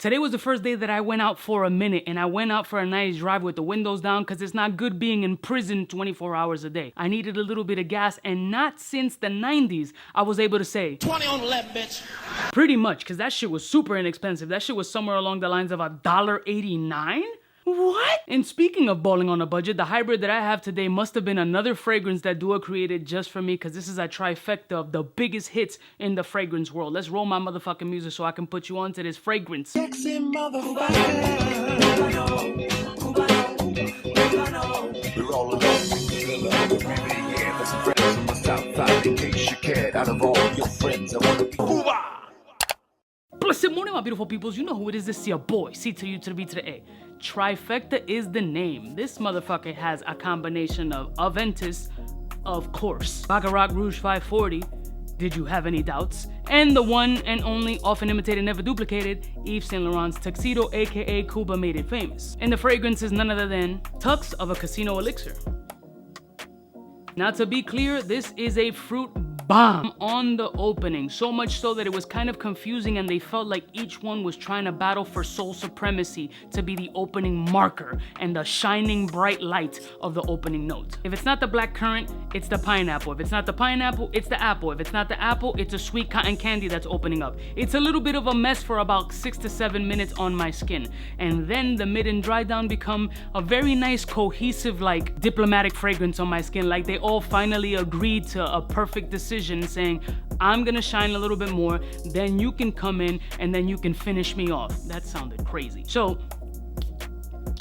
Today was the first day that I went out for a minute, and I went out for a nice drive with the windows down because it's not good being in prison 24 hours a day. I needed a little bit of gas, and not since the 90s I was able to say 20 on the left, bitch. Pretty much, because that shit was super inexpensive. That shit was somewhere along the lines of $1.89. What? And speaking of balling on a budget, the hybrid that I have today must have been another fragrance that Dua created just for me, because this is a trifecta of the biggest hits in the fragrance world. Let's roll my motherfucking music so I can put you onto this fragrance. Sexy motherfucker. We're all alone. Yeah, that's friends from the south side. In case you cared, out of all your friends, I want to be Cuba. Blessed morning, my beautiful peoples. You know who it is. This is your boy, C to U to the B to the A. Trifecta is the name. This motherfucker has a combination of Aventus, of course, Baccarat Rouge 540, did you have any doubts? And the one and only, often imitated, never duplicated, Yves Saint Laurent's Tuxedo, aka Cuba made it famous. And the fragrance is none other than Tux of a Casino Elixir. Now, to be clear, this is a fruit bomb on the opening, so much so that it was kind of confusing and they felt like each one was trying to battle for sole supremacy to be the opening marker and the shining bright light of the opening note. If it's not the black currant, it's the pineapple. If it's not the pineapple, it's the apple. If it's not the apple, it's a sweet cotton candy that's opening up. It's a little bit of a mess for about 6 to 7 minutes on my skin, and then the mid and dry down become a very nice cohesive, like diplomatic fragrance on my skin, like they all finally agreed to a perfect decision saying, I'm gonna shine a little bit more, then you can come in and then you can finish me off. That sounded crazy. So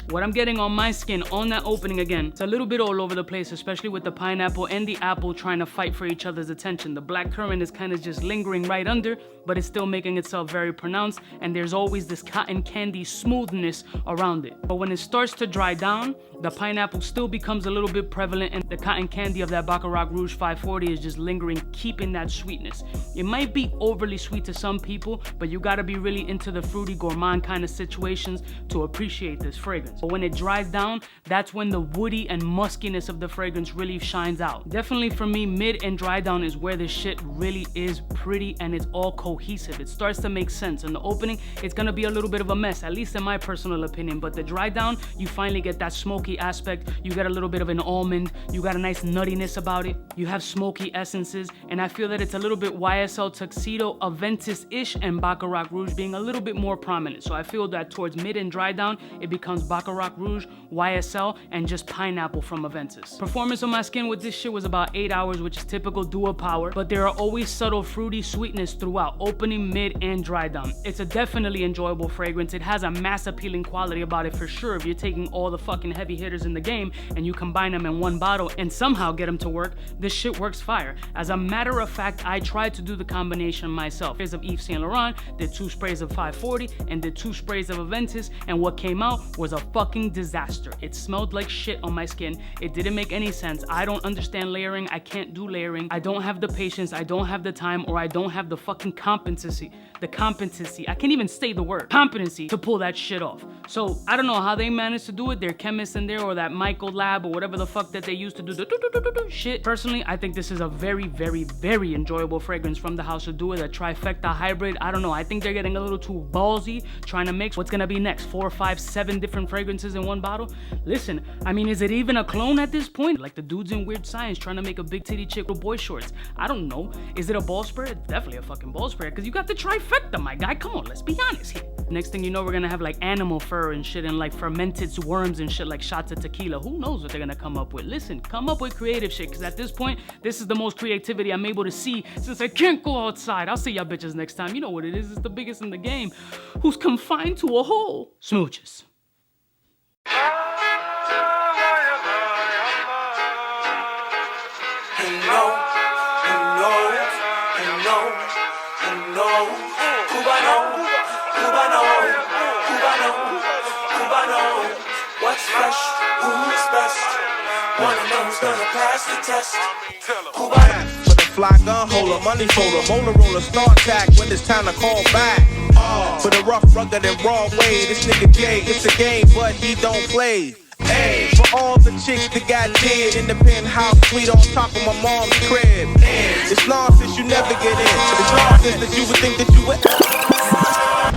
what I'm getting on my skin on that opening, again, it's a little bit all over the place, especially with the pineapple and the apple trying to fight for each other's attention. The black currant is kind of just lingering right under, but it's still making itself very pronounced, and there's always this cotton candy smoothness around it. But when it starts to dry down, the pineapple still becomes a little bit prevalent, and the cotton candy of that Baccarat Rouge 540 is just lingering, keeping that sweetness. It might be overly sweet to some people, but you gotta be really into the fruity gourmand kind of situations to appreciate this fragrance. But when it dries down, that's when the woody and muskiness of the fragrance really shines out. Definitely for me, mid and dry down is where this shit really is pretty and it's all cohesive. It starts to make sense. In the opening, it's gonna be a little bit of a mess, at least in my personal opinion, but the dry down, you finally get that smoky aspect. You get a little bit of an almond. You got a nice nuttiness about it. You have smoky essences, and I feel that it's a little bit YSL Tuxedo, Aventus-ish, and Baccarat Rouge being a little bit more prominent. So I feel that towards mid and dry down, it becomes Baccarat Rouge, YSL, and just pineapple from Aventus. Performance on my skin with this shit was about 8 hours, which is typical Dua power, but there are always subtle fruity sweetness throughout, opening, mid, and dry down. It's a definitely enjoyable fragrance. It has a mass appealing quality about it for sure. If you're taking all the fucking heavy hitters in the game and you combine them in one bottle and somehow get them to work, this shit works fire. As a matter of fact, I tried to do the combination myself. Sprays of Yves Saint Laurent, did 2 sprays of 540, and did 2 sprays of Aventus, and what came out was a fucking disaster. It smelled like shit on my skin. It didn't make any sense. I don't understand layering. I can't do layering. I don't have the patience. I don't have the time, or I don't have the fucking competency. I can't even say the word competency to pull that shit off. So I don't know how they managed to do it. They're chemists in there, or that Michael lab, or whatever the fuck that they used to do the shit. Personally, I think this is a very, very, very enjoyable fragrance from the house of Dua, the trifecta hybrid. I don't know. I think they're getting a little too ballsy trying to mix what's gonna be next, 4, 5, 7 different fragrances in one bottle. Listen, I mean, is it even a clone at this point? Like the dudes in Weird Science trying to make a big titty chick with boy shorts. I don't know. Is it a ball spray? It's definitely a fucking ball spray, because you got the trifecta, my guy. Come on, let's be honest here. Next thing you know, we're gonna have like animal fur and shit, and like fermented worms and shit, like shots of tequila. Who knows what they're gonna come up with? Listen, come up with creative shit, because at this point, this is the most creativity I'm able to see since I can't go outside. I'll see y'all bitches next time. You know what it is. It's the biggest in the game, who's confined to a hole. Smooches. Cubaknow, what's fresh, who's best? Wanna know who's gonna pass the test? Cubaknow. For the fly gun holder, money folder, molar roller, start tack when it's time to call back. For the rough, rugged, and raw way, this nigga Jay, it's a game, but he don't play. Hey, for all the chicks that got dead in the penthouse suite on top of my mom's crib. It's nonsense you never get in. It's nonsense that you would think that you would.